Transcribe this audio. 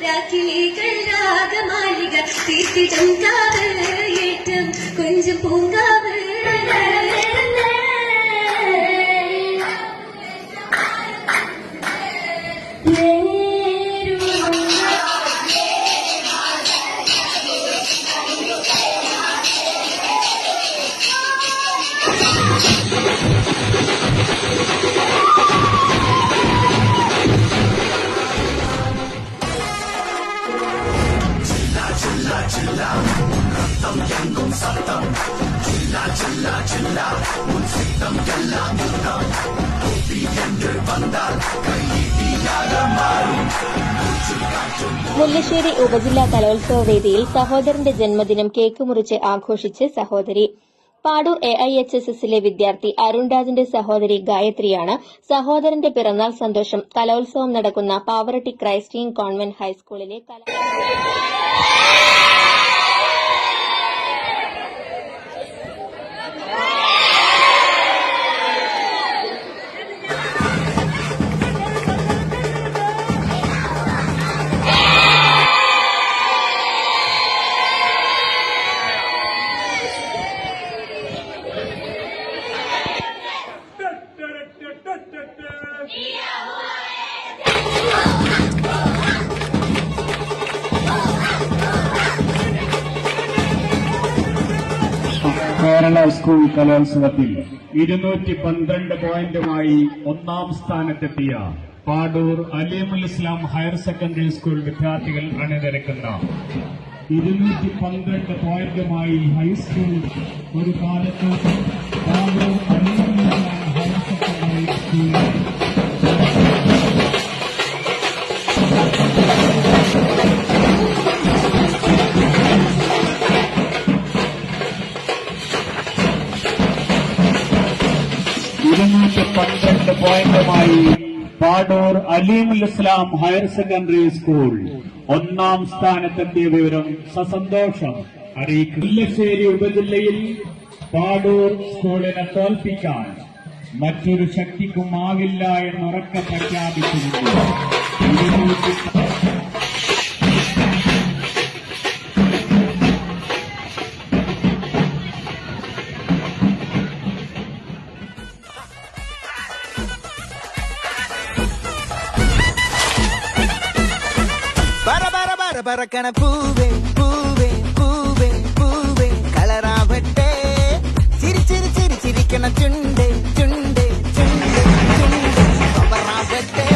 രാക്കിളികൾ രാഗമാലിക തീർത്തിടം കാവ് ഏറ്റം കൊഞ്ചം പൂങ്കാവ് ரத்தம் எங்கும் சத்தம் சில்லா சில்லா சில்லா உன் சித்தம் எல்லாம் யுத்தம் தொப்பி என்று வந்தால் கையீட்டியாக മാറും. മുല്ലശ്ശേരി ഉപജില്ലാ കലോത്സവ വേദിയിൽ സഹോദരന്റെ ജന്മദിനം കേക്ക് മുറിച്ച് ആഘോഷിച്ച് സഹോദരി. പാടൂർ AIHSSലെ വിദ്യാർത്ഥി അരുൺരാജിന്റെ സഹോദരി ഗായത്രിയാണ് സഹോദരന്റെ പിറന്നാൾ സന്തോഷം കലോത്സവം നടക്കുന്ന പാവറട്ടി ക്രൈസ്റ്റിയൻ കോൺവെന്റ് ഹൈസ്കൂളിലെ കേരള സ്കൂൾ കലോത്സവത്തിൽ 212 പോയിന്റുമായി ഒന്നാം സ്ഥാനത്തെത്തിയ പാടൂർ അലീമുൽ ഇസ്ലാം ഹയർ സെക്കൻഡറി സ്കൂൾ വിദ്യാർത്ഥികൾ അണിനിരക്കുന്ന 212 പോയിന്റുമായി ഹൈസ്കൂൾ ഒരു കാലത്ത് പാടൂർ അലീമുൽ ഇസ്ലാം ഹയർ സെക്കൻഡറി സ്കൂളിൽ പോയിന്റുമായി പാടൂർ അലീമുൽ ഇസ്ലാം ഹയർ സെക്കൻഡറി സ്കൂൾ ഒന്നാം സ്ഥാനത്തെത്തിയ വിവരം സസന്തോഷം അറിയിക്കുന്നു. മുല്ലശ്ശേരി ഉപജില്ലയിൽ പാടൂർ സ്കൂളിനെ തോൽപ്പിക്കാൻ മറ്റൊരു ശക്തിക്കുമാകില്ല എന്നുറക്കെ പ്രഖ്യാപിച്ചിട്ടുണ്ട്. പറക്കണ പൂവേ പൂവേ പൂവേ പൂവേ കളറാവട്ടെ ചിരി ചിരി ചിരി ചിരിക്കണ ചുണ്ട് ചുണ്ട് ചുണ്ട് ചുണ്ട് പവറാവട്ടെ